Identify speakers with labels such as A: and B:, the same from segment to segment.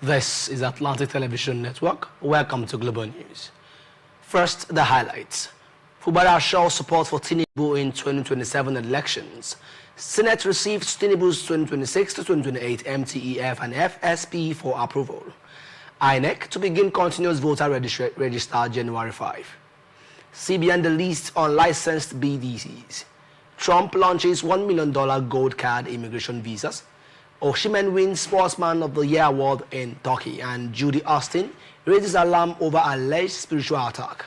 A: This is Atlantic Television Network. Welcome to Global News. First, the highlights. Fubara shows support for Tinubu in 2027 elections. Senate received Tinubu's 2026 to 2028 MTEF and FSP for approval. INEC to begin continuous voter register January 5. CBN the list on licensed BDCs. Trump launches $1 million gold card immigration visas. Osimhen wins Sportsman of the Year award in Turkey, and Judy Austin raises alarm over alleged spiritual attack.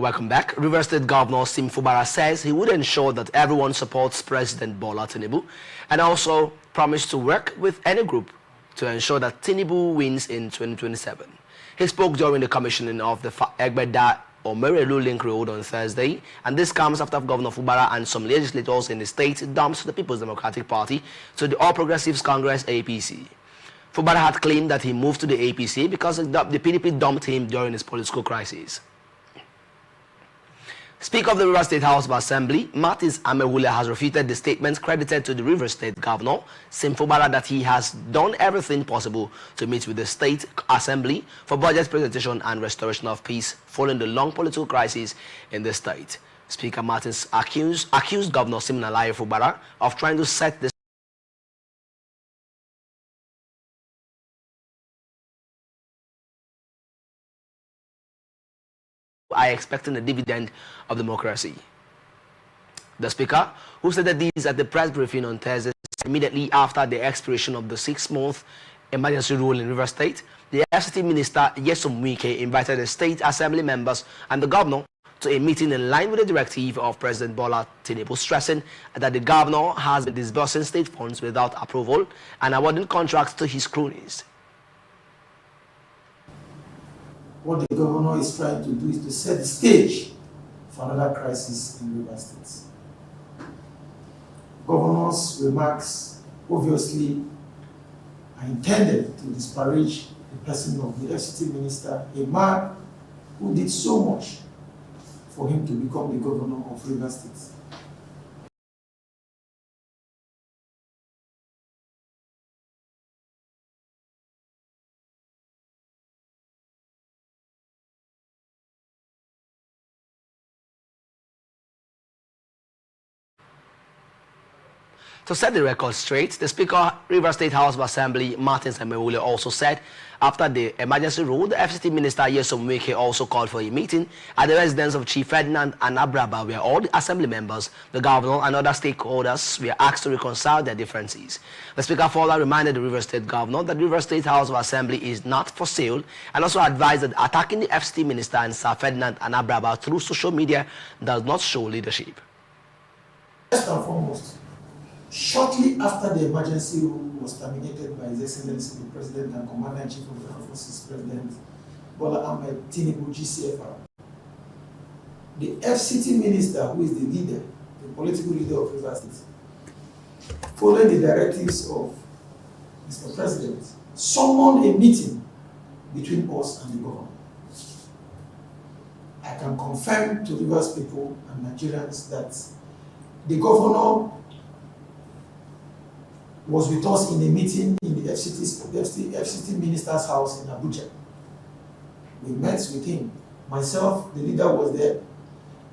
A: Welcome back. Rivers State Governor Sim Fubara says he would ensure that everyone supports President Bola Tinubu and also promised to work with any group to ensure that Tinubu wins in 2027. He spoke during the commissioning of the Egbeda or Merelu Link Road on Thursday, and this comes after Governor Fubara and some legislators in the state dumped the People's Democratic Party to the All Progressives Congress APC. Fubara had claimed that he moved to the APC because the PDP dumped him during his political crisis. Speaker of the Rivers State House of Assembly, Martins Amewule, has refuted the statements credited to the Rivers State Governor, Sim Fubara, that he has done everything possible to meet with the State Assembly for budget presentation and restoration of peace following the long political crisis in the state. Speaker Martins accused Governor Sim Fubara of trying to set the are expecting a dividend of democracy. The Speaker, who said these at the press briefing on Thursday, immediately after the expiration of the 6-month emergency rule in River State, the FCT Minister Yesom Wike invited the State Assembly members and the Governor to a meeting in line with the directive of President Bola Tinubu, stressing that the Governor has been disbursing state funds without approval and awarding contracts to his cronies.
B: What the governor is trying to do is to set the stage for another crisis in River State. Governor's remarks obviously are intended to disparage the person of the FCT minister, a man who did so much for him to become the governor of River State.
A: To set the record straight, the Speaker, Rivers State House of Assembly, Martin Semewule, also said after the emergency rule, the FCT Minister Yesom Wike also called for a meeting at the residence of Chief Ferdinand and Abraba, where all the Assembly members, the Governor, and other stakeholders were asked to reconcile their differences. The Speaker further reminded the Rivers State Governor that Rivers State House of Assembly is not for sale, and also advised that attacking the FCT Minister and Sir Ferdinand and Abraba through social media does not show leadership.
B: First and foremost, shortly after the emergency rule was terminated by His Excellency the President and Commander-in-Chief of the Armed Forces, President Bola Ahmed Tinubu GCFR, the FCT Minister, who is the leader, the political leader of Rivers State, following the directives of Mr. President, summoned a meeting between us and the government. I can confirm to Rivers people and Nigerians that the governor was with us in a meeting in the FCT Minister's house in Abuja. We met with him. Myself, the leader, was there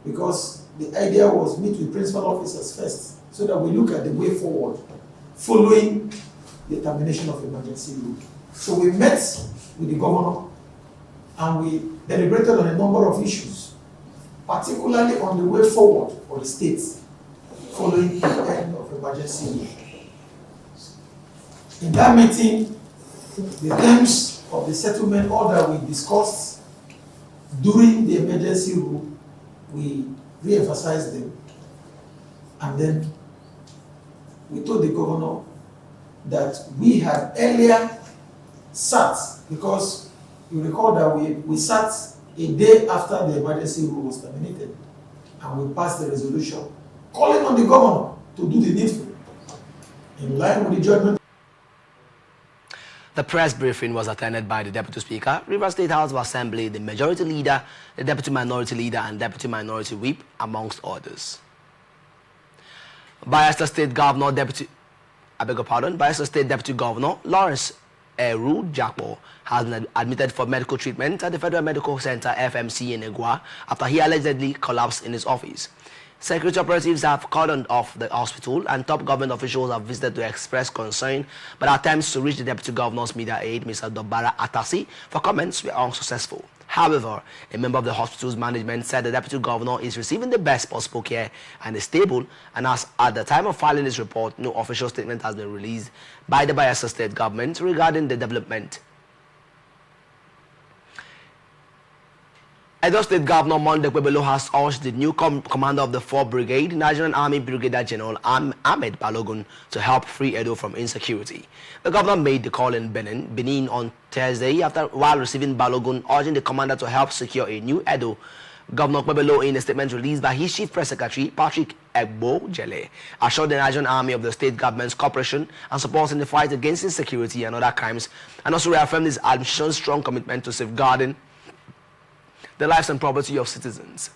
B: because the idea was meet with principal officers first so that we look at the way forward following the termination of emergency rule. So we met with the governor and we deliberated on a number of issues, particularly on the way forward for the state following the end of emergency rule. In that meeting, the terms of the settlement order we discussed during the emergency rule, we re-emphasized them. And then we told the governor that we had earlier sat, because you recall that we sat a day after the emergency rule was terminated, and we passed the resolution calling on the governor to do the needful in line with the judgment.
A: The press briefing was attended by the Deputy Speaker, Rivers State House of Assembly, the Majority Leader, the Deputy Minority Leader, and Deputy Minority Whip, amongst others. Bayelsa State Deputy Governor Lawrence Eru Jakpo has been admitted for medical treatment at the Federal Medical Center FMC in Egua after he allegedly collapsed in his office. Security operatives have cordoned off the hospital and top government officials have visited to express concern, but attempts to reach the Deputy Governor's media aide, Mr. Dobara Atasi, for comments were unsuccessful. However, a member of the hospital's management said the Deputy Governor is receiving the best possible care and is stable, and as at the time of filing this report, no official statement has been released by the Bayelsa State government regarding the development. Edo State Governor Monday Kwebelo has urged the new commander of the 4th Brigade, Nigerian Army Brigadier General Ahmed Balogun, to help free Edo from insecurity. The governor made the call in Benin on Thursday while receiving Balogun, urging the commander to help secure a new Edo. Governor Kwebelo, in a statement released by his chief press secretary, Patrick Egbo Jele, assured the Nigerian Army of the state government's cooperation and support in the fight against insecurity and other crimes, and also reaffirmed his administration's strong commitment to safeguarding the lives and property of citizens.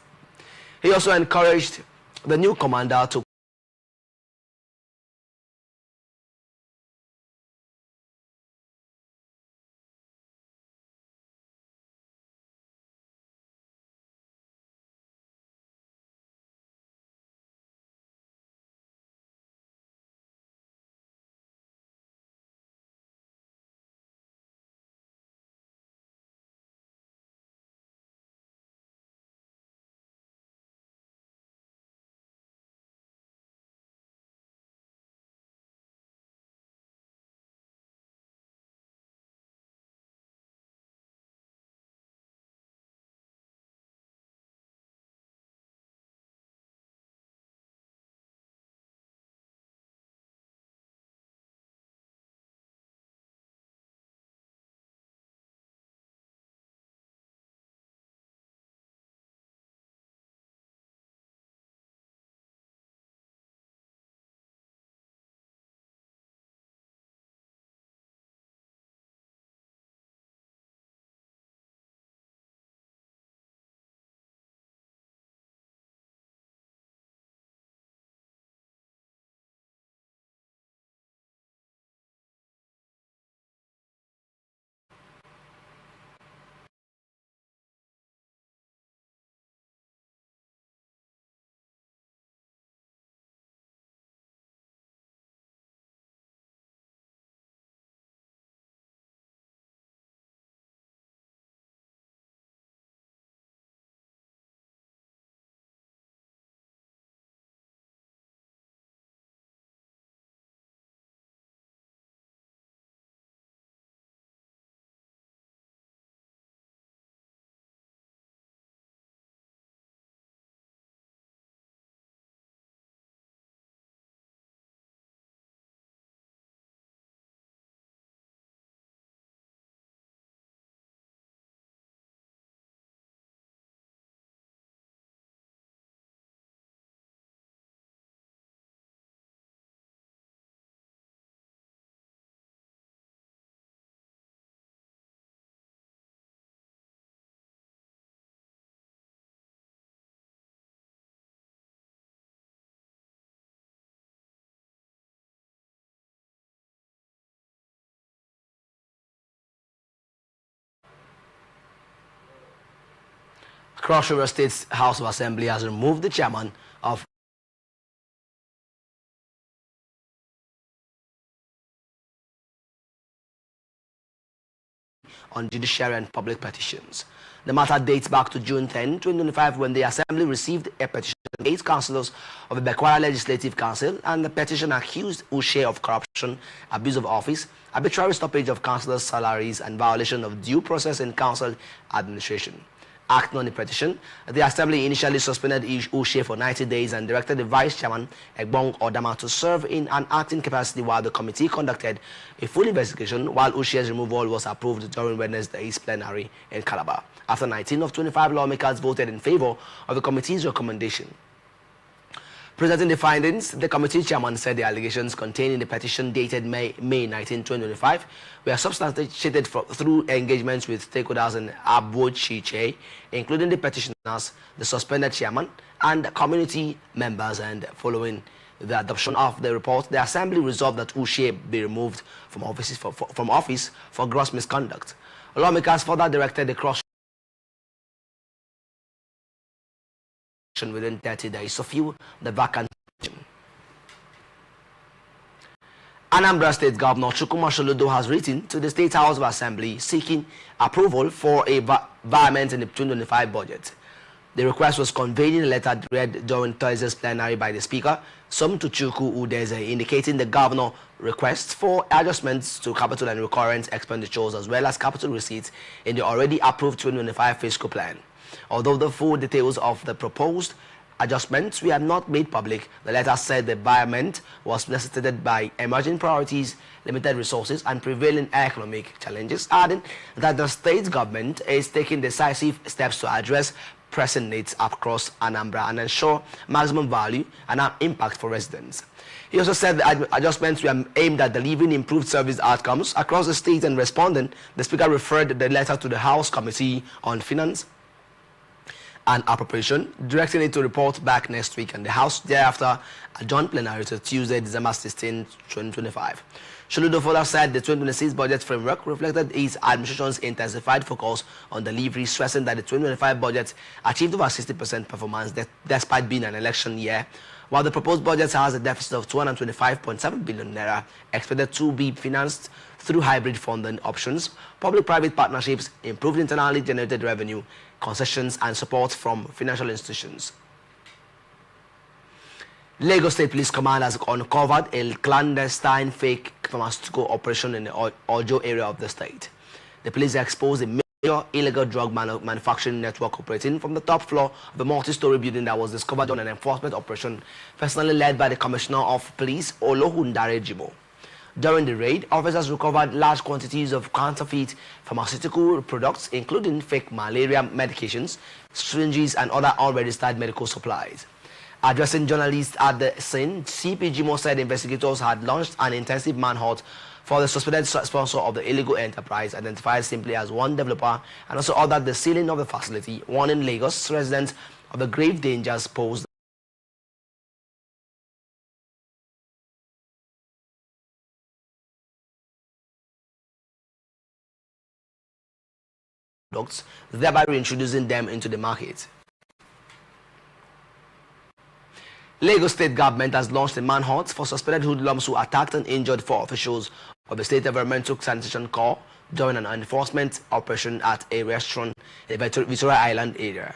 A: He also encouraged the new commander to Cross River State's House of Assembly has removed the chairman of on judiciary and public petitions. The matter dates back to June 10, 2025, when the Assembly received a petition from 8 councillors of the Bekwara Legislative Council, and the petition accused Ushe of corruption, abuse of office, arbitrary stoppage of councillors' salaries, and violation of due process in council administration. Acting on the petition, the Assembly initially suspended Ushe for 90 days and directed the Vice Chairman, Egbong Odama, to serve in an acting capacity while the committee conducted a full investigation, while Ushe's removal was approved during Wednesday's plenary in Calabar, after 19 of 25 lawmakers voted in favor of the committee's recommendation. Presenting the findings, the committee chairman said the allegations contained in the petition dated May 19, 2025 were substantiated through engagements with stakeholders in Abu Chiche, including the petitioners, the suspended chairman, and community members. And following the adoption of the report, the Assembly resolved that Ushe be removed from office for gross misconduct. Lawmakers further directed the cross within 30 days to fill the vacant position. Anambra State Governor Chukwuma Soludo has written to the State House of Assembly seeking approval for a environment in the 2025 budget. The request was conveyed in a letter read during Thursday's plenary by the Speaker, Somtuchuku Udeze, indicating the governor requests for adjustments to capital and recurrent expenditures as well as capital receipts in the already approved 2025 fiscal plan. Although the full details of the proposed adjustments were not made public, the letter said the environment was necessitated by emerging priorities, limited resources, and prevailing economic challenges, adding that the state government is taking decisive steps to address pressing needs across Anambra and ensure maximum value and impact for residents. He also said the adjustments were aimed at delivering improved service outcomes across the state, and responding, the Speaker referred the letter to the House Committee on Finance and Appropriation, directing it to report back next week, and the House thereafter adjourned plenary to Tuesday, December 16, 2025. Soludo further said the 2026 budget framework reflected his administration's intensified focus on delivery, stressing that the 2025 budget achieved over 60% performance despite being an election year, while the proposed budget has a deficit of 225.7 billion naira, expected to be financed through hybrid funding options, public-private partnerships, improved internally generated revenue, concessions, and support from financial institutions. Lagos State Police Command has uncovered a clandestine fake pharmaceutical operation in the Ojo area of the state. The police exposed a major illegal drug manufacturing network operating from the top floor of a multi-story building that was discovered on an enforcement operation personally led by the Commissioner of Police, Olohundare Jibo. During the raid, officers recovered large quantities of counterfeit pharmaceutical products, including fake malaria medications, syringes, and other unregistered medical supplies. Addressing journalists at the scene, CP Jimo said investigators had launched an intensive manhunt for the suspected sponsor of the illegal enterprise, identified simply as one developer, and also ordered the sealing of the facility, warning Lagos residents of the grave dangers posed. Products, thereby reintroducing them into the market. Lagos State government has launched a manhunt for suspected hoodlums who attacked and injured 4 officials of the State Environmental Sanitation Corps during an enforcement operation at a restaurant in the Victoria Island area.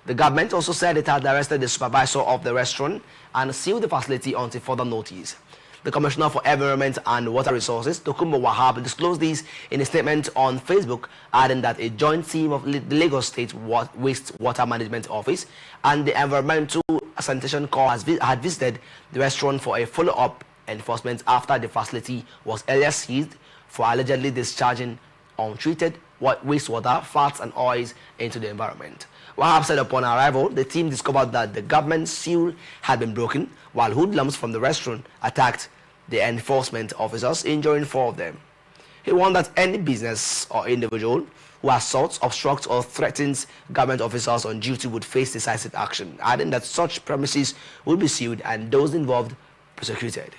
A: The government also said it had arrested the supervisor of the restaurant and sealed the facility until further notice. The Commissioner for Environment and Water Resources, Tokumbo Wahab, disclosed this in a statement on Facebook, adding that a joint team of the Lagos State Wastewater Management Office and the Environmental Sanitation Corps had visited the restaurant for a follow-up enforcement after the facility was earlier seized for allegedly discharging untreated wastewater, fats, and oils into the environment. Wahab said upon arrival, the team discovered that the government seal had been broken, while hoodlums from the restaurant attacked the enforcement officers, injuring 4 of them. He warned that any business or individual who assaults, obstructs, or threatens government officers on duty would face decisive action, adding that such premises will be sealed and those involved prosecuted.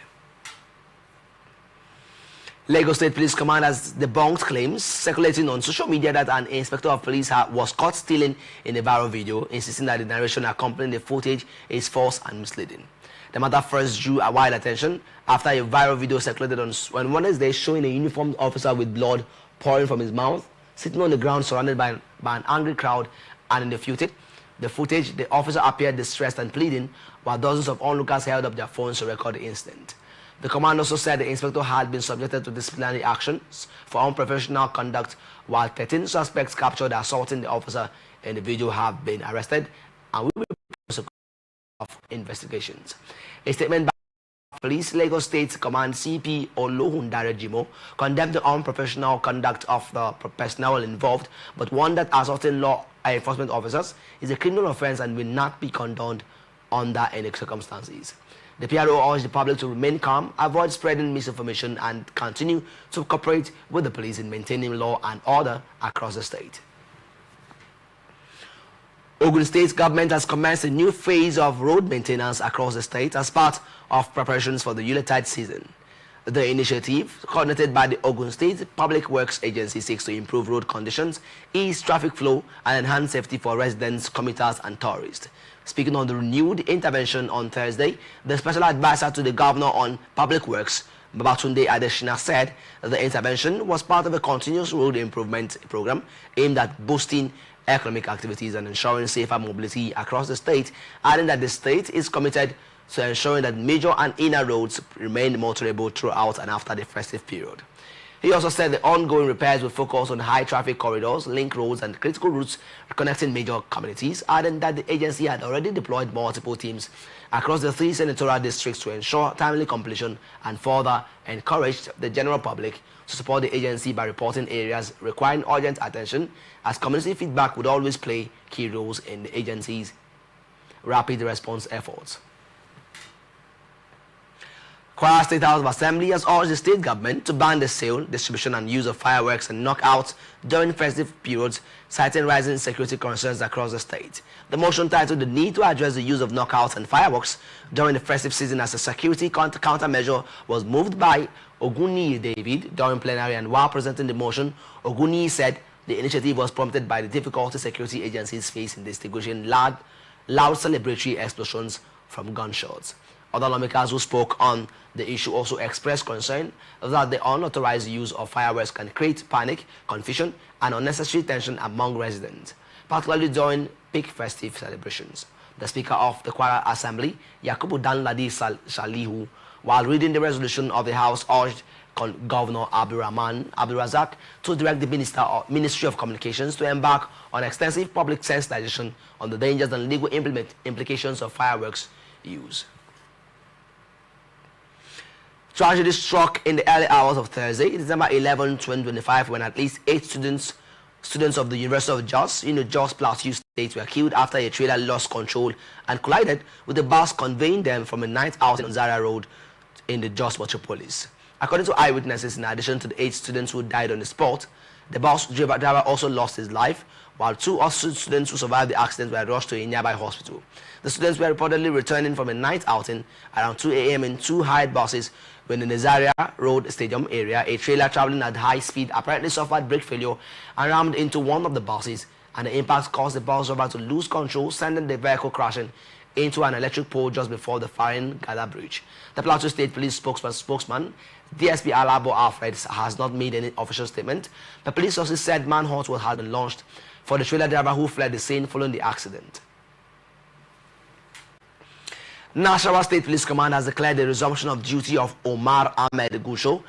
A: Lagos State Police Command has debunked claims circulating on social media that an inspector of police was caught stealing in a viral video, insisting that the narration accompanying the footage is false and misleading. The matter first drew a wide attention after a viral video circulated on Wednesday showing a uniformed officer with blood pouring from his mouth, sitting on the ground surrounded by an angry crowd, and in the footage, the officer appeared distressed and pleading, while dozens of onlookers held up their phones to record the incident. The command also said the inspector had been subjected to disciplinary actions for unprofessional conduct, while 13 suspects captured assaulting the officer in the video have been arrested and will be prosecuted of investigations. A statement by Police Lagos State Command CP Olohundare Jimo condemned the unprofessional conduct of the personnel involved, but warned that assaulting law enforcement officers is a criminal offense and will not be condoned under any circumstances. The PRO urged the public to remain calm, avoid spreading misinformation, and continue to cooperate with the police in maintaining law and order across the state. Ogun State government has commenced a new phase of road maintenance across the state as part of preparations for the Yuletide season. The initiative, coordinated by the Ogun State Public Works Agency, seeks to improve road conditions, ease traffic flow, and enhance safety for residents, commuters, and tourists. Speaking on the renewed intervention on Thursday, the special advisor to the governor on public works, Babatunde Adeshina, said that the intervention was part of a continuous road improvement program aimed at boosting economic activities and ensuring safer mobility across the state, adding that the state is committed to ensuring that major and inner roads remain motorable throughout and after the festive period. He also said the ongoing repairs will focus on high traffic corridors, link roads, and critical routes connecting major communities, adding that the agency had already deployed multiple teams across the 3 senatorial districts to ensure timely completion, and further encouraged the general public to support the agency by reporting areas requiring urgent attention, as community feedback would always play key roles in the agency's rapid response efforts. Kwara State House of Assembly has urged the state government to ban the sale, distribution, and use of fireworks and knockouts during festive periods, citing rising security concerns across the state. The motion titled "The Need to Address the Use of Knockouts and Fireworks During the Festive Season as a Security Countermeasure" was moved by Oguni David during plenary, and while presenting the motion, Oguni said the initiative was prompted by the difficulty security agencies face in distinguishing loud celebratory explosions from gunshots. Other lawmakers who spoke on the issue also expressed concern that the unauthorized use of fireworks can create panic, confusion, and unnecessary tension among residents, particularly during peak festive celebrations. The Speaker of the Kwara Assembly, Yakubu Danladi Shalihu, while reading the resolution of the House, urged Governor Abdulrahman Abdulrazak to direct the Ministry of Communications to embark on extensive public sensitization on the dangers and legal implications of fireworks use. Tragedy struck in the early hours of Thursday, December 11, 2025, when at least 8 students of the University of Jos, Jos Plateau State, were killed after a trailer lost control and collided with a bus conveying them from a night out on Zaria Road in the Jos metropolis. According to eyewitnesses, in addition to the 8 students who died on the spot, the bus driver also lost his life, while 2 other students who survived the accident were rushed to a nearby hospital. The students were reportedly returning from a night outing around 2 a.m. in 2 hired buses when in the Zaria Road Stadium area, a trailer traveling at high speed apparently suffered brake failure and rammed into one of the buses, and the impact caused the bus driver to lose control, sending the vehicle crashing into an electric pole just before the Farin Gada Bridge. The Plateau State Police spokesman, DSP Alabo Alfred, has not made any official statement. The police sources said manhunt had been launched for the trailer driver who fled the scene following the accident. Nasarawa State Police Command has declared the resumption of duty of Omar Ahmed Gusho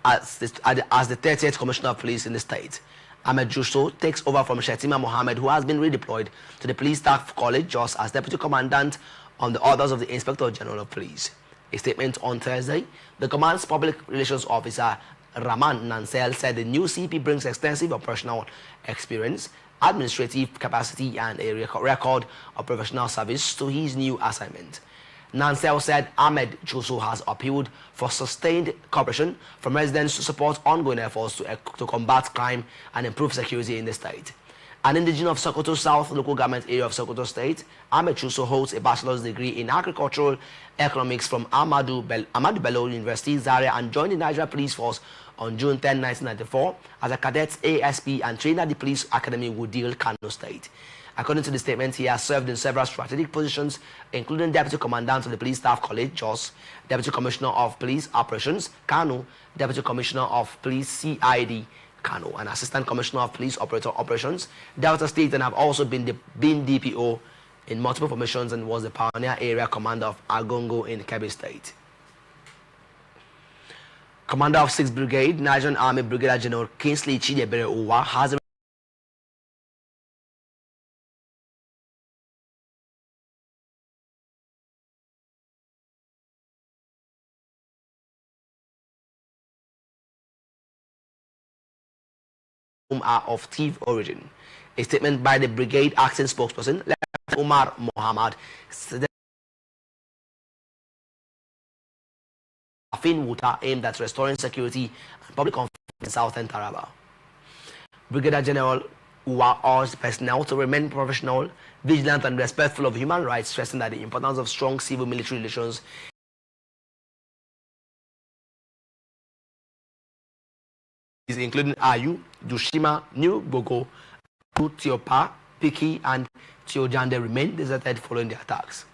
A: as the 30th Commissioner of Police in the state. Ahmed Gusho takes over from Shetima Mohammed, who has been redeployed to the Police Staff College Jos as Deputy Commandant on the orders of the Inspector General of Police. A statement on Thursday, the command's public relations officer Raman Nansel said the new CP brings extensive operational experience, administrative capacity, and a record of professional service to his new assignment. Nansel said Ahmed Gusho has appealed for sustained cooperation from residents to support ongoing efforts to combat crime and improve security in the state. An indigenous of Sokoto South local government area of Sokoto State, Ahmed Chuso holds a bachelor's degree in agricultural economics from Ahmadu Bello University, Zaria, and joined the Nigeria Police Force on June 10, 1994 as a cadet ASP and trained at the Police Academy, Wudil, Kano State. According to the statement, he has served in several strategic positions, including Deputy Commandant of the Police Staff College, Jos, Deputy Commissioner of Police Operations, Kano, Deputy Commissioner of Police CID, Kano, and Assistant Commissioner of Police Operations, Delta State, and have also been DPO in multiple formations and was the pioneer area commander of Agongo in Kebbi State. Commander of 6th Brigade, Nigerian Army Brigadier General Kingsley Chidebere Uwa has are of thief origin. A statement by the brigade acting spokesperson, Lieutenant Umar Mohammed, said Afin Wuta aimed at restoring security and public confidence in southern Taraba. Brigadier General Uwa urged personnel to remain professional, vigilant, and respectful of human rights, stressing that the importance of strong civil-military relations is including Ayu, Dushima, New Bogo, Tiopa, Piki, and Tiojande remain deserted following the attacks.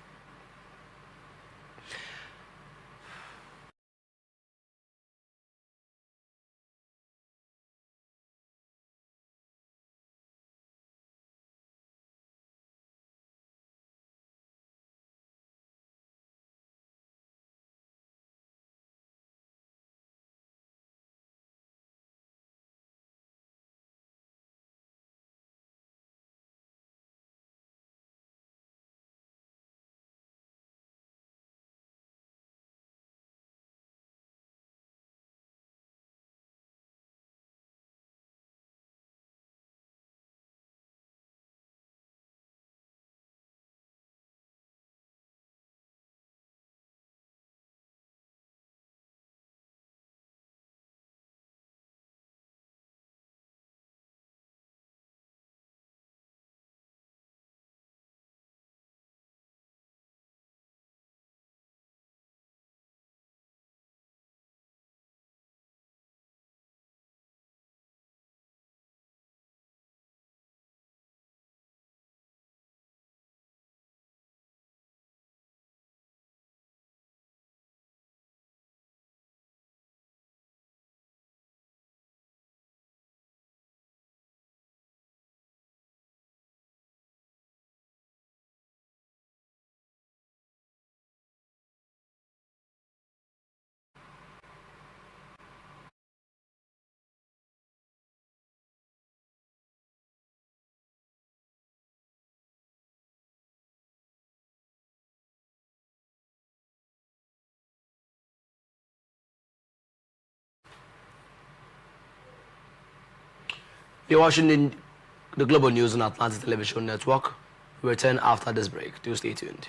A: You're watching the Global News on Atlantic Television Network. We return after this break. Do stay tuned.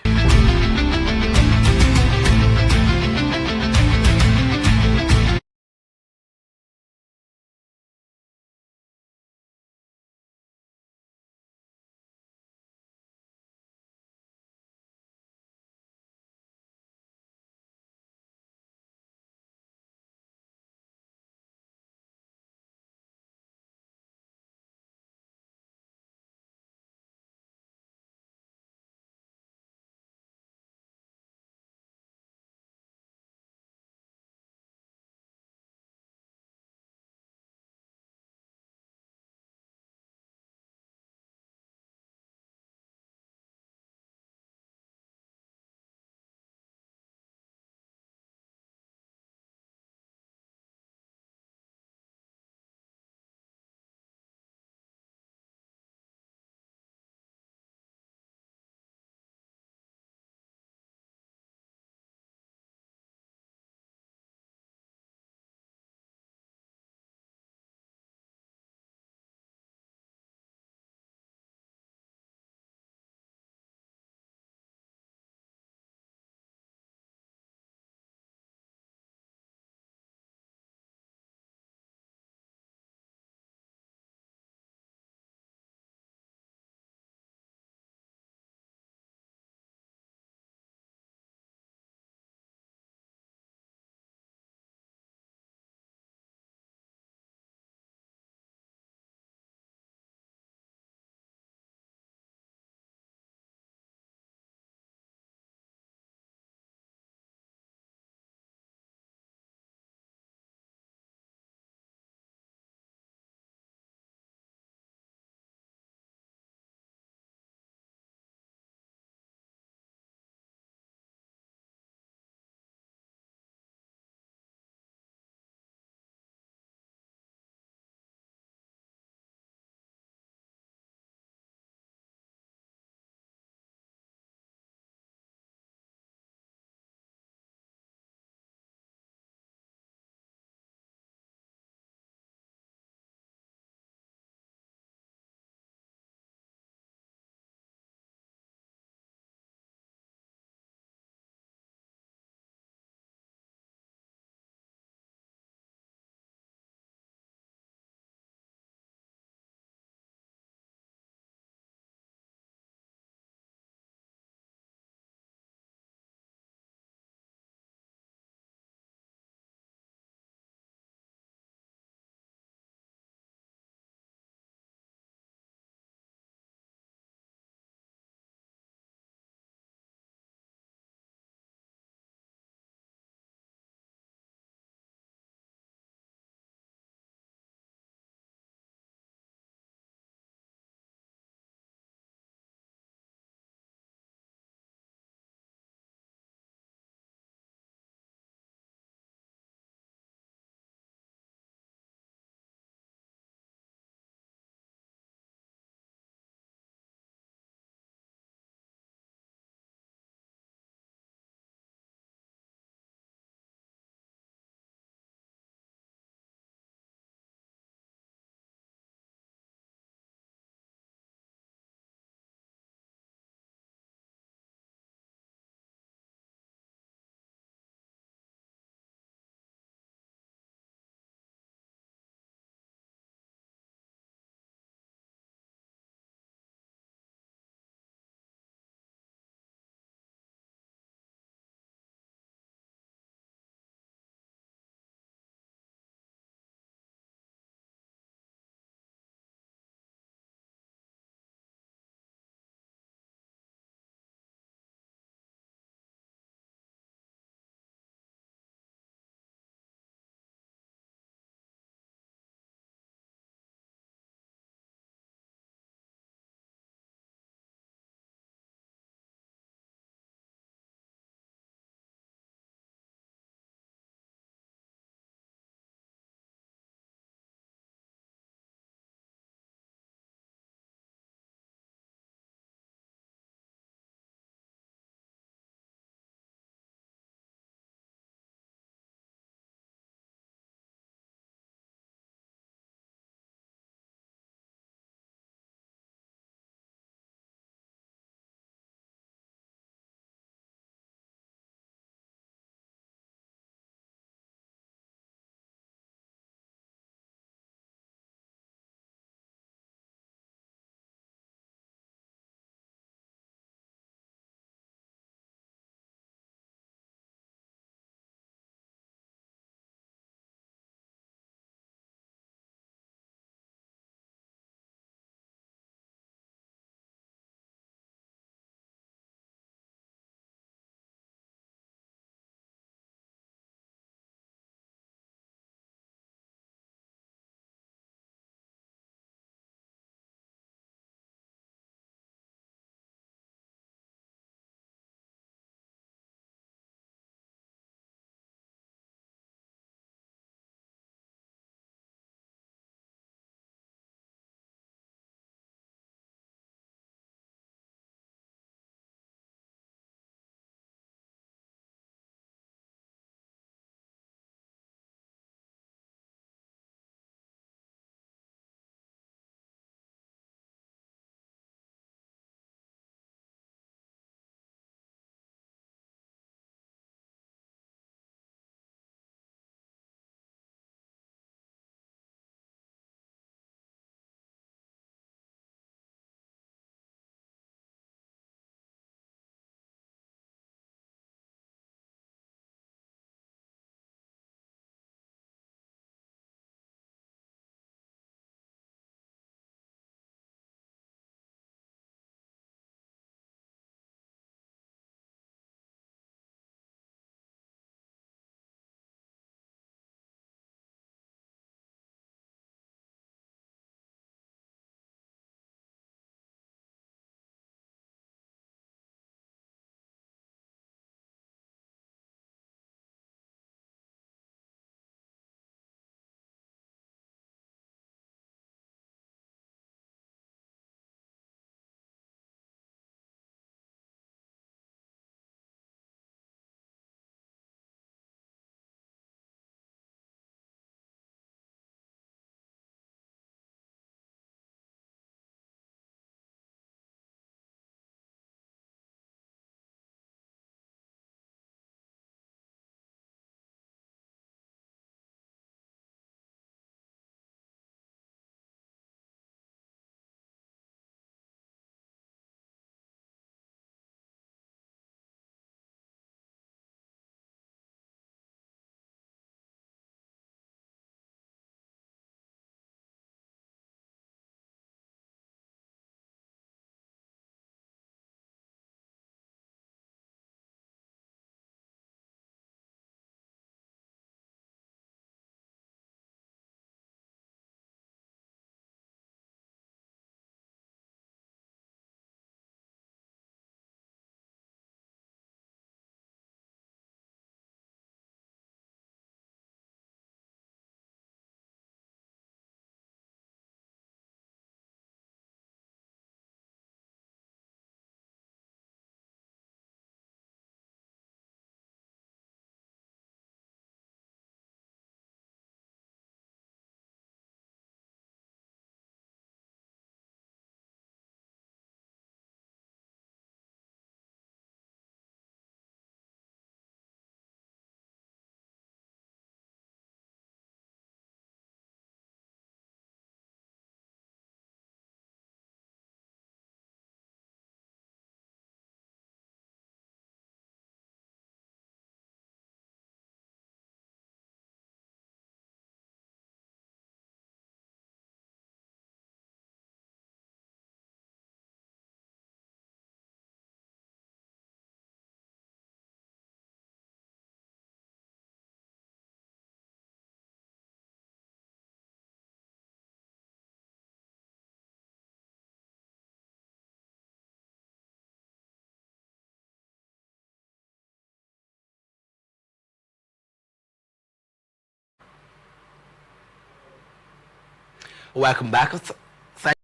A: Welcome back. Thank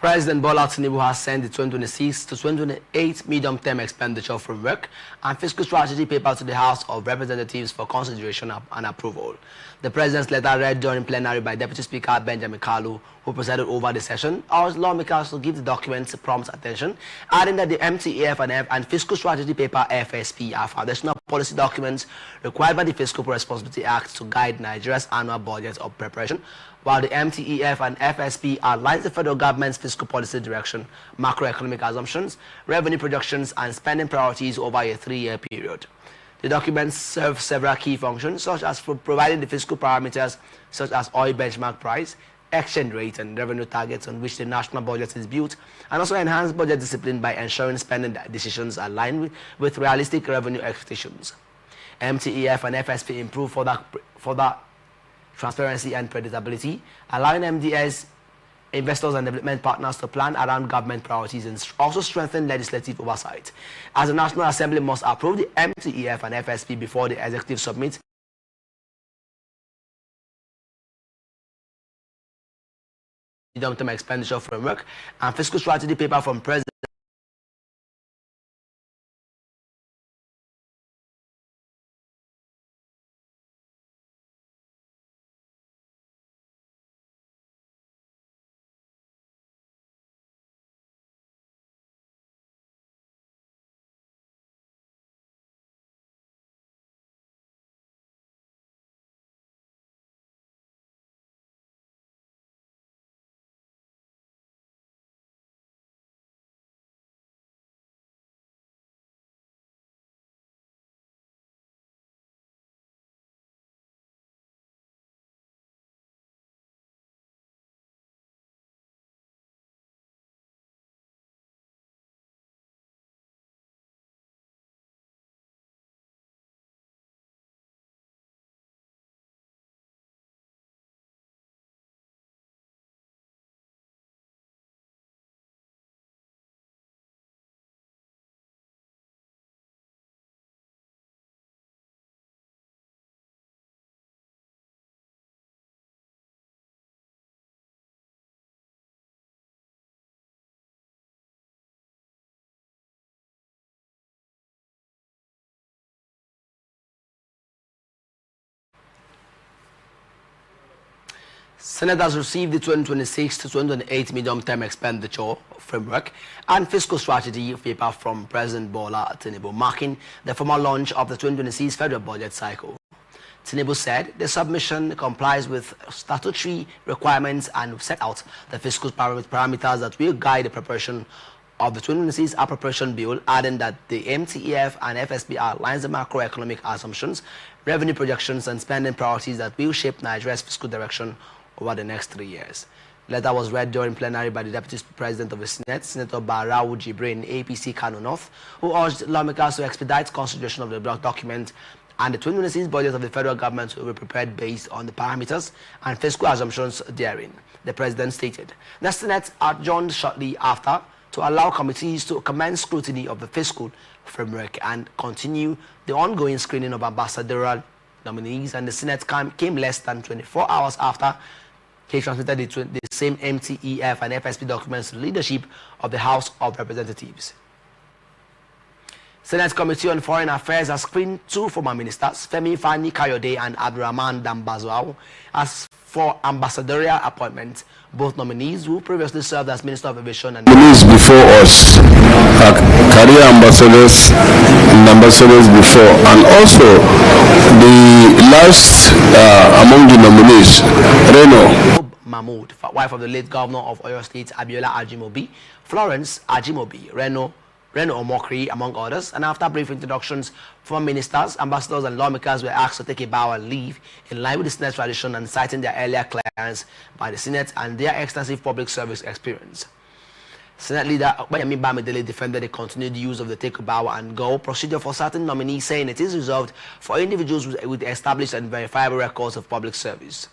A: President Bola Tinubu has sent the 2026 to 2028 medium-term expenditure framework and fiscal strategy paper to the House of Representatives for consideration and approval. The president's letter, read during plenary by Deputy Speaker Benjamin Kalu, who presided over the session, urged lawmakers to give the documents prompt attention, adding that the MTEF and fiscal strategy paper (FSP) are foundational policy documents required by the Fiscal Responsibility Act to guide Nigeria's annual budget of preparation, while the MTEF and FSP outlines the federal government's fiscal policy direction, macroeconomic assumptions, revenue projections, and spending priorities over a 3-year period. The documents serve several key functions, such as for providing the fiscal parameters such as oil benchmark price, exchange rate, and revenue targets on which the national budget is built, and also enhance budget discipline by ensuring spending decisions align with realistic revenue expectations. MTEF and FSP improve further transparency and predictability, allowing MDS, investors and development partners to plan around government priorities and also strengthen legislative oversight. As the National Assembly must approve the MTEF and FSP before the executive submits the long-term expenditure framework and fiscal strategy paper from President Senate has received the 2026 to 2028 medium-term expenditure framework and fiscal strategy paper from President Bola Tinubu, marking the formal launch of the 2026 federal budget cycle. Tinubu said the submission complies with statutory requirements and set out the fiscal parameters that will guide the preparation of the 2026 appropriation bill, adding that the MTEF and FSB outlines the macroeconomic assumptions, revenue projections, and spending priorities that will shape Nigeria's fiscal direction over the next 3 years. The letter was read during plenary by the Deputy President of the Senate, Senator Barau Jibrin, APC Kano North, who urged lawmakers to expedite consideration of the document, and the 2026 budget of the federal government will be prepared based on the parameters and fiscal assumptions therein. The President stated. The Senate adjourned shortly after to allow committees to commence scrutiny of the fiscal framework and continue the ongoing screening of ambassadorial nominees, and the Senate came less than 24 hours after he transmitted the same MTEF and FSP documents to the leadership of the House of Representatives. Senate Committee on Foreign Affairs has screened two former ministers, Femi Fani Kayode and Abdurrahman Dambazwao, as for ambassadorial appointment. Both nominees who previously served as Minister of Aviation and
C: nominees before us, career ambassadors and ambassadors before, and also the last among the nominees, Reno
A: Mahmood, wife of the late governor of Oyo State, Abiola Ajimobi, Florence Ajimobi, Reno Omokri, among others. And after brief introductions, former ministers, ambassadors, and lawmakers were asked to take a bow and leave in line with the Senate tradition and citing their earlier clearance by the Senate and their extensive public service experience. Senate leader Bayami Bamidele defended the continued use of the take a bow and go procedure for certain nominees, saying it is reserved for individuals with established and verifiable records of public service.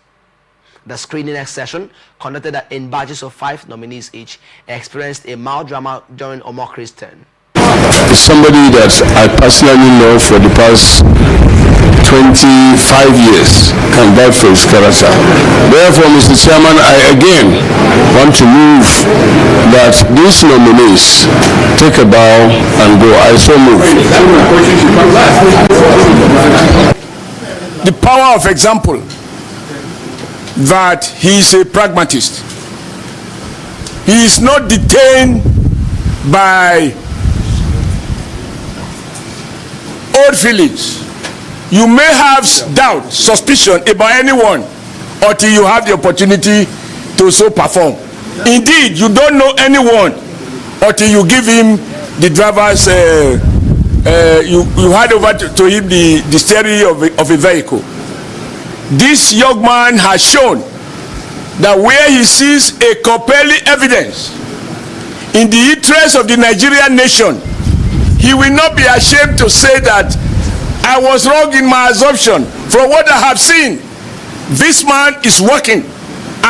A: The screening session, conducted in batches of 5 nominees each, experienced a mild drama during Omokri's turn.
C: Somebody that I personally know for the past 25 years can vouch for his character. Therefore, Mr. Chairman, I again want to move that these nominees take a bow and go. I so move.
D: The power of example that he is a pragmatist. He is not detained by old feelings. You may have doubt, suspicion about anyone until you have the opportunity to so perform. Indeed, you don't know anyone until you give him the driver's, you hand over to him the steering of a vehicle. This young man has shown that where he sees a compelling evidence in the interest of the Nigerian nation, he will not be ashamed to say that I was wrong in my assumption. From what I have seen, this man is working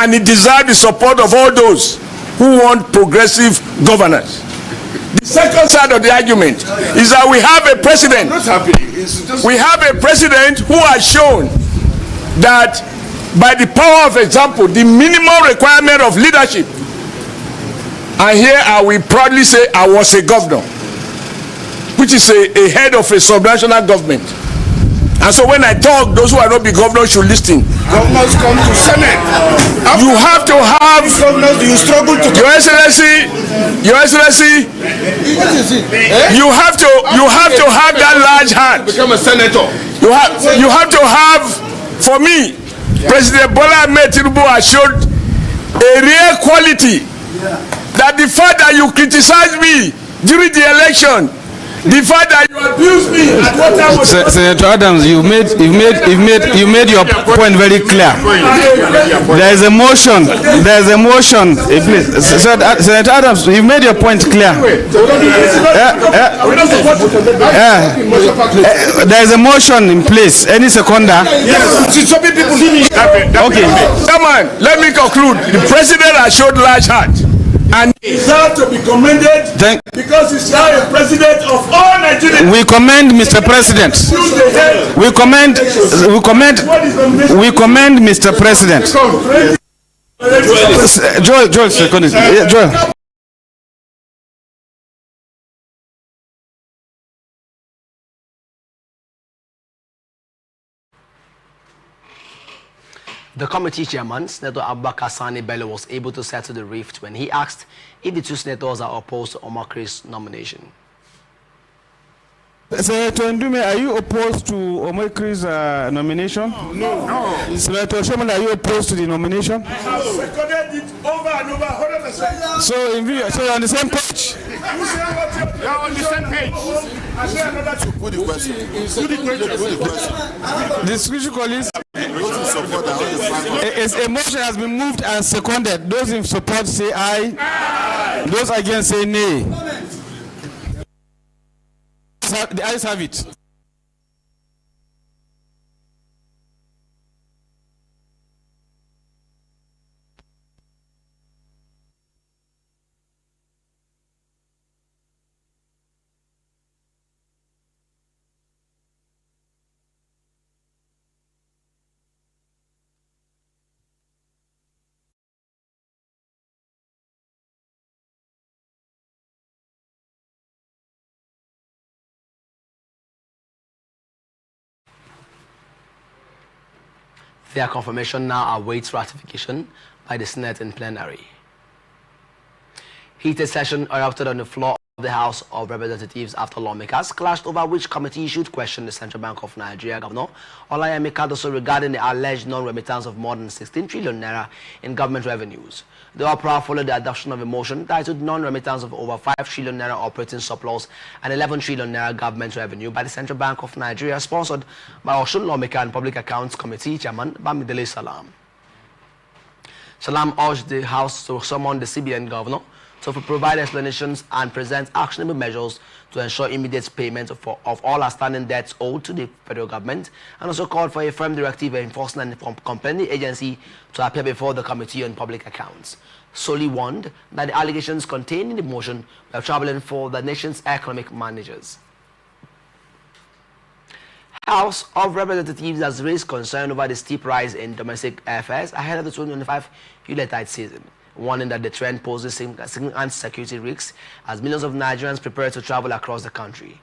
D: and he deserves the support of all those who want progressive governance. The second side of the argument is that we have a president. We have a president who has shown that by the power of example, the minimum requirement of leadership, and here I will proudly say I was a governor, which is a head of a subnational government. And so when I talk, those who are not be governors should listen.
E: Governors come to Senate.
D: You have to have
E: Governors, you struggle to
D: Your Excellency, what is it? You have to have that large hand.
E: become a senator.
D: You have to have, for me, President Bola Ahmed Tinubu has shown a rare quality, that the fact that you criticize me during the election, the fact that you abuse me at what time was
F: Senator Adams, you made your point very clear. There is a motion. Please, Senator Adams, you made your point clear. There is a motion in place. Any seconder?
D: Okay. Come on, let me conclude. The president has showed large heart and deserves to be commended because he's now a president of all Nigerians.
F: We commend Mr. President. We commend Mr. President. Joel, second. Joel.
A: The committee chairman, Senator Abubakar Sani Bello, was able to settle the rift when he asked if the two senators are opposed to Omar Kri's nomination.
F: Senator Ndume, are you opposed to Omar Kri's nomination?
E: No.
F: Senator Shoman, are you opposed to the nomination?
E: I have seconded it over and over 100%.
F: So you're on the same page?
E: You're on the same page. I say another to put the question. Put the question.
F: Discussion colleagues. A motion has been moved and seconded. Those in support say aye. Aye. Those against say nay. The ayes have it.
A: Their confirmation now awaits ratification by the Senate in plenary. Heated session erupted on the floor of the House of Representatives after lawmakers clashed over which committee should question the Central Bank of Nigeria Governor Olayemi Kadoso regarding the alleged non-remittance of more than 16 trillion naira in government revenues. The uproar followed the adoption of a motion titled Non-Remittance of Over 5 trillion naira operating surplus and 11 trillion naira government revenue by the Central Bank of Nigeria, sponsored by Osun Lawmaker and Public Accounts Committee Chairman Bamidele Salam. Salam urged the House to summon the CBN Governor to provide explanations and present actionable measures to ensure immediate payment of all outstanding debts owed to the federal government, and also called for a firm directive enforcing and compelling the agency to appear before the Committee on Public Accounts. Solely warned that the allegations contained in the motion were troubling for the nation's economic managers. House of Representatives has raised concern over the steep rise in domestic airfares ahead of the 2025 Yuletide season, warning that the trend poses significant security risks as millions of Nigerians prepare to travel across the country.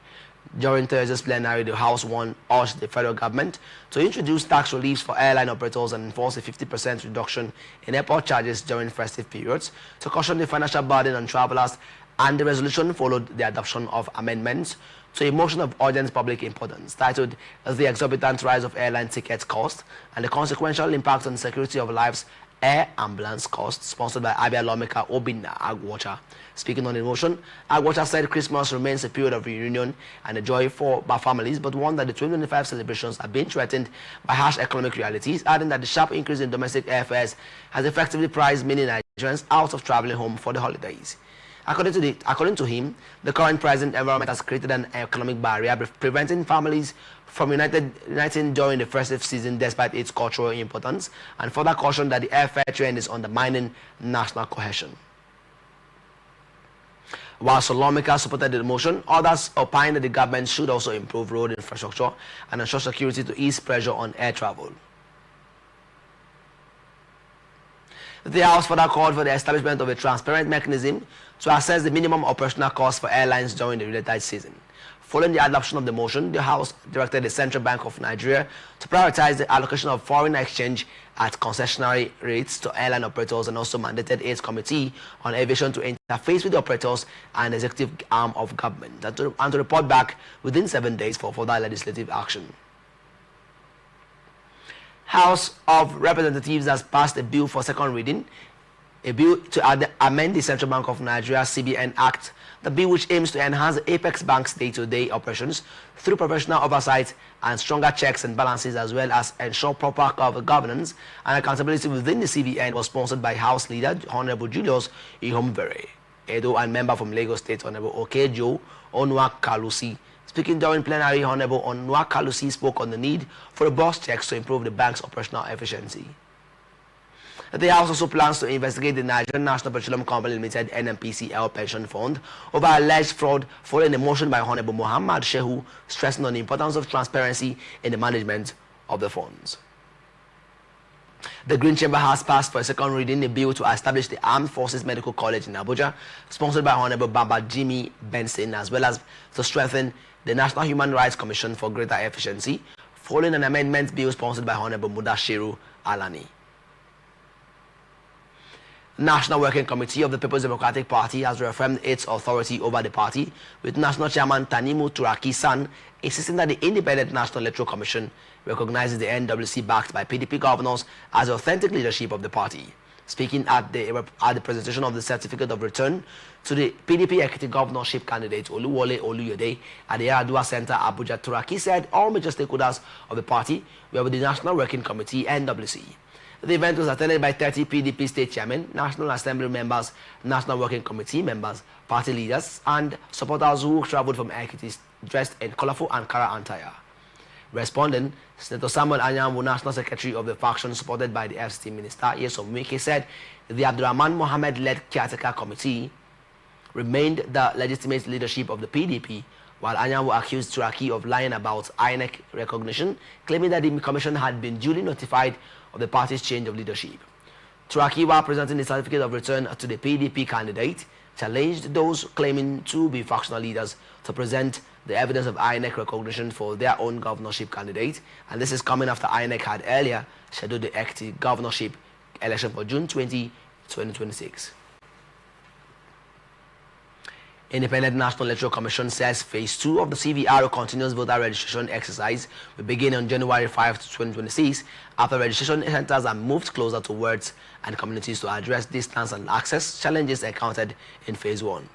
A: During Thursday's plenary, the House urged the federal government to introduce tax reliefs for airline operators and enforce a 50% reduction in airport charges during festive periods to cushion the financial burden on travelers, and the resolution followed the adoption of amendments to a motion of urgent public importance titled The Exorbitant Rise of Airline Ticket Cost and the Consequential Impact on Security of Lives Air Ambulance Costs, sponsored by Abia lawmaker Obinna Agwacha. Speaking on the motion, Agwacha said Christmas remains a period of reunion and a joy for families, but warned that the 2025 celebrations are being threatened by harsh economic realities, adding that the sharp increase in domestic airfares has effectively priced many Nigerians out of traveling home for the holidays. According to him, the current pricing environment has created an economic barrier preventing families from uniting during the festive season despite its cultural importance, and further cautioned that the airfare trend is undermining national cohesion. While some lawmakers supported the motion, others opined that the government should also improve road infrastructure and ensure security to ease pressure on air travel. The House further called for the establishment of a transparent mechanism to assess the minimum operational costs for airlines during the Yuletide season. Following the adoption of the motion, the House directed the Central Bank of Nigeria to prioritize the allocation of foreign exchange at concessionary rates to airline operators, and also mandated its Committee on Aviation to interface with the operators and executive arm of government and to report back within 7 days for further legislative action. House of Representatives has passed a bill for second reading, a bill to amend the Central Bank of Nigeria CBN Act, the bill which aims to enhance the Apex Bank's day-to-day operations through professional oversight and stronger checks and balances, as well as ensure proper governance and accountability within the CBN, was sponsored by House Leader Honorable Julius Ihomvere Edo and member from Lagos State Honorable Okejo Onwa-Kalusi. Speaking during plenary, Honorable Onwa-Kalusi spoke on the need for robust checks to improve the bank's operational efficiency. The House also plans to investigate the Nigerian National Petroleum Company Limited NNPCL pension fund over alleged fraud, following a motion by Honorable Muhammad Shehu stressing on the importance of transparency in the management of the funds. The Green Chamber has passed for a second reading a bill to establish the Armed Forces Medical College in Abuja, sponsored by Honorable Baba Jimmy Benson, as well as to strengthen the National Human Rights Commission for greater efficiency, following an amendment bill sponsored by Honorable Mudashiru Alani. National Working Committee of the People's Democratic Party has reaffirmed its authority over the party, with National Chairman Tanimu Turaki-San insisting that the Independent National Electoral Commission recognizes the NWC backed by PDP governors as the authentic leadership of the party. Speaking at the presentation of the certificate of return to the PDP Ekiti governorship candidate Oluwole Oluyede at the Yaradua Center, Abuja, Turaki said all major stakeholders of the party were with the National Working Committee, NWC. The event was attended by 30 PDP state chairmen, National Assembly members, National Working Committee members, party leaders, and supporters who traveled from Ekiti dressed in colorful Ankara attire. Responding, Senator Samuel Anyanwu, National Secretary of the faction supported by the FCT Minister Yesom Wike, said the Abdurrahman Mohammed-led caretaker committee remained the legitimate leadership of the PDP, while Anyanwu accused Turaki of lying about INEC recognition, claiming that the commission had been duly notified of the party's change of leadership. Turaki, while presenting the certificate of return to the PDP candidate, challenged those claiming to be factional leaders to present the evidence of INEC recognition for their own governorship candidate, and this is coming after INEC had earlier scheduled the Ekiti governorship election for June 20, 2026. Independent National Electoral Commission says Phase 2 of the CVR continuous voter registration exercise will begin on January 5, 2026 after registration centers are moved closer to wards and communities to address distance and access challenges encountered in Phase 1.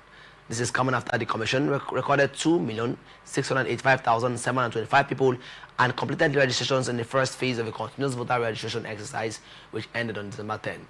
A: This is coming after the Commission recorded 2,685,725 people and completed registrations in the first phase of the continuous voter registration exercise, which ended on December 10.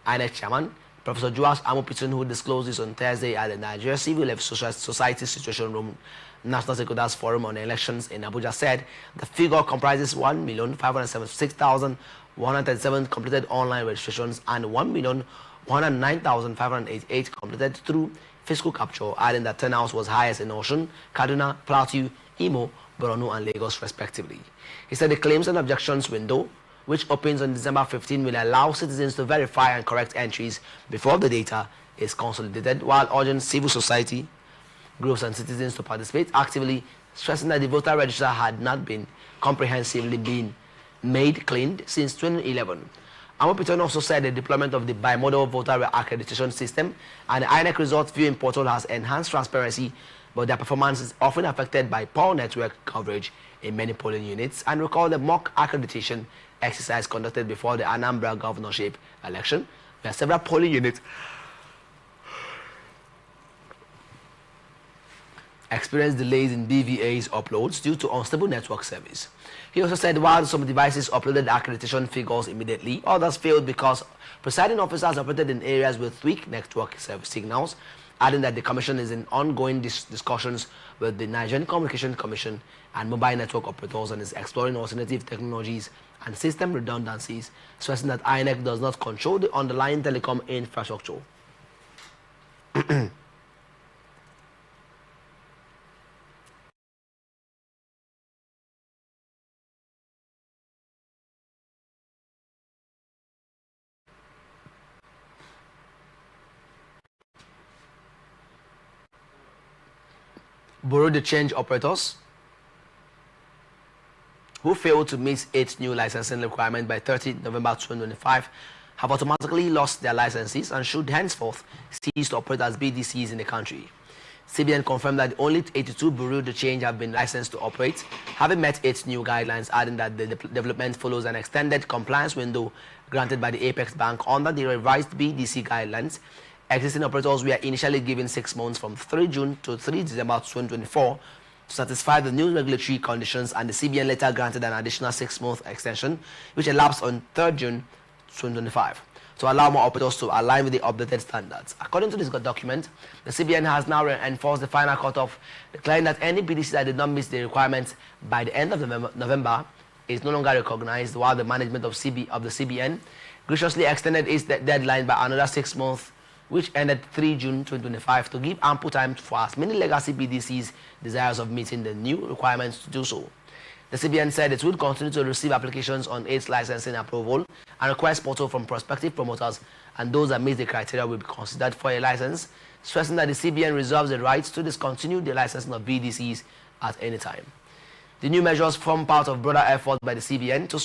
A: INEC Chairman Professor Joas Amopitun, who disclosed this on Thursday at the Nigeria Civil Society Situation Room National Stakeholders Forum on Elections in Abuja, said the figure comprises 1,576,137 completed online registrations and 1,109,588 completed through physical capture, adding that turnout was highest in Osun, Kaduna, Plateau, Imo, Borno, and Lagos, respectively. He said the claims and objections window, which opens on December 15, will allow citizens to verify and correct entries before the data is consolidated, while urging civil society groups and citizens to participate actively, stressing that the voter register had not been comprehensively been made clean since 2011. Amopiton also said the deployment of the bimodal voter accreditation system and the INEC results viewing portal has enhanced transparency, but their performance is often affected by poor network coverage in many polling units, and recall the mock accreditation exercise conducted before the Anambra governorship election, where several polling units experienced delays in BVA's uploads due to unstable network service. He also said while some devices uploaded accreditation figures immediately, others failed because presiding officers operated in areas with weak network service signals, adding that the Commission is in ongoing discussions with the Nigerian Communications Commission and mobile network operators and is exploring alternative technologies and system redundancies, stressing that INEC does not control the underlying telecom infrastructure. Bureau de change operators who failed to meet its new licensing requirement by 30 November 2025 have automatically lost their licenses and should henceforth cease to operate as BDCs in the country. CBN confirmed that only 82 Bureau de change have been licensed to operate, having met its new guidelines, adding that the development follows an extended compliance window granted by the Apex Bank under the revised BDC guidelines. Existing operators were initially given 6 months from 3 June to 3 December 2024 to satisfy the new regulatory conditions, and the CBN later granted an additional 6-month extension, which elapsed on 3 June 2025, to allow more operators to align with the updated standards. According to this document, the CBN has now enforced the final cutoff, declaring that any BDC that did not meet the requirements by the end of November is no longer recognized, while the management of the CBN graciously extended its deadline by another 6 months, which ended 3 June 2025, to give ample time for as many legacy BDCs desirous of meeting the new requirements to do so. The CBN said it would continue to receive applications on its licensing approval and request portal from prospective promoters, and those that meet the criteria will be considered for a license, stressing that the CBN reserves the right to discontinue the licensing of BDCs at any time. The new measures form part of broader effort by the CBN to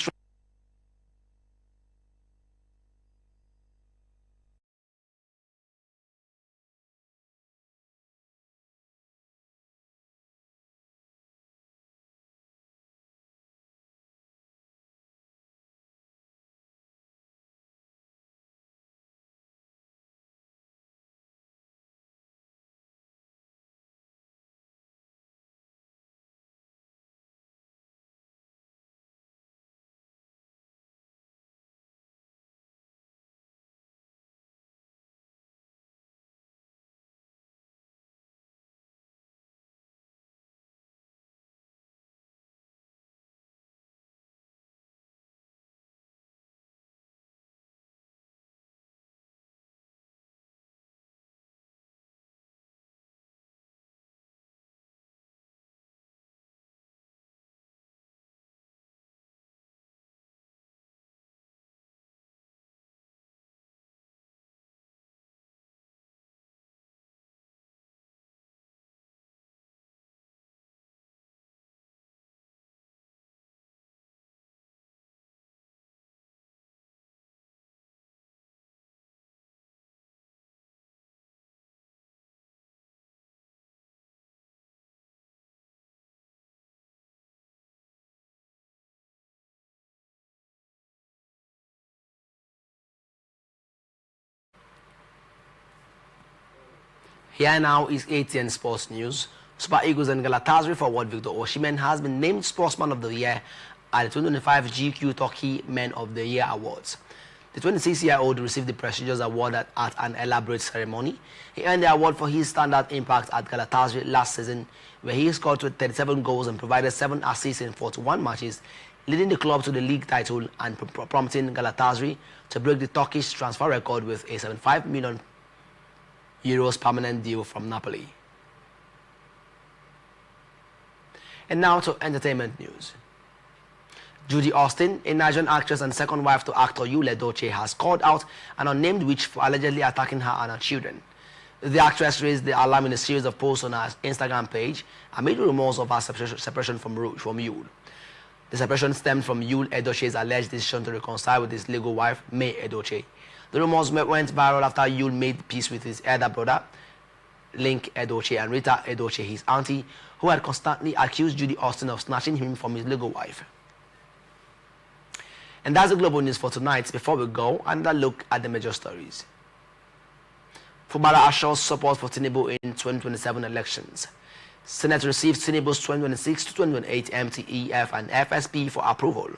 A: Here now is ATN Sports News. Super Eagles and Galatasaray forward Victor Osimhen has been named Sportsman of the Year at the 2025 GQ Turkey Men of the Year Awards. The 26-year-old received the prestigious award at an elaborate ceremony. He earned the award for his standout impact at Galatasaray last season, where he scored 37 goals and provided 7 assists in 41 matches, leading the club to the league title and prompting Galatasaray to break the Turkish transfer record with a €75 million permanent deal from Napoli. And now to entertainment news. Judy Austin, a Nigerian actress and second wife to actor Yul Edochie, has called out an unnamed witch for allegedly attacking her and her children. The actress raised the alarm in a series of posts on her Instagram page amid rumors of her separation from Yul. The separation stemmed from Yul Edochie's alleged decision to reconcile with his legal wife, May Edochie. The rumors went viral after Yul made peace with his elder brother, Link Edochie, and Rita Edochie, his auntie, who had constantly accused Judy Austin of snatching him from his legal wife. And that's the global news for tonight. Before we go, another look at the major stories. Fubara assures support for Tinubu in 2027 elections. Senate received Tinubu's 2026 to 2028 MTEF and FSP for approval.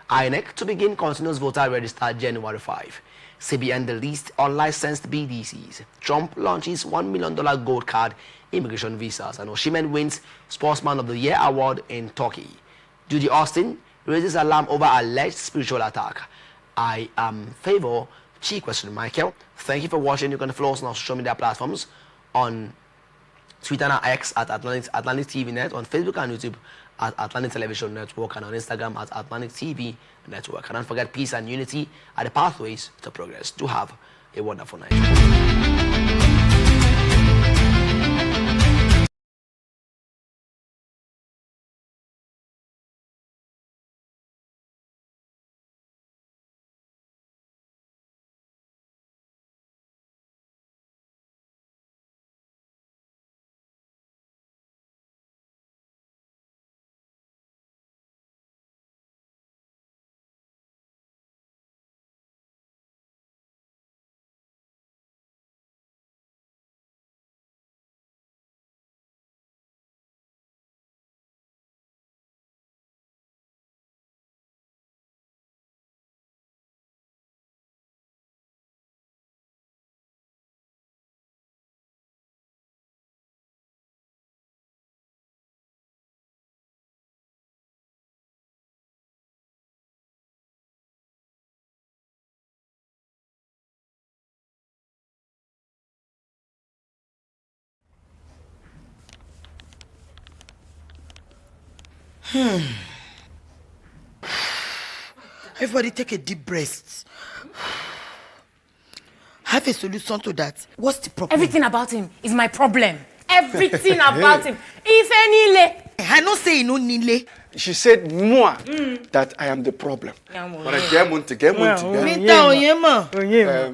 A: INEC to begin continuous voter register January 5. CBN the least unlicensed BDCs. Trump launches $1 million gold card immigration visas. And Osimhen wins Sportsman of the Year award in Turkey. Judy Austin raises alarm over alleged spiritual attack. I am Favor Chi Michael. Thank you for watching. You can follow us on our social media platforms on Twitter and X at Atlantic TV Net, on Facebook and YouTube at Atlantic Television Network, and on Instagram at Atlantic TV Network. And don't forget, peace and unity are the pathways to progress. Do have a wonderful night.
G: Everybody take a deep breath. Have a solution to that. What's the problem?
H: Everything about him is my problem. Everything about him. If any
G: I don't say no nile.
I: She said more that I am the problem.
H: Yeah,
I: But I get one to get.
G: Me tell you, ma.
I: Yes.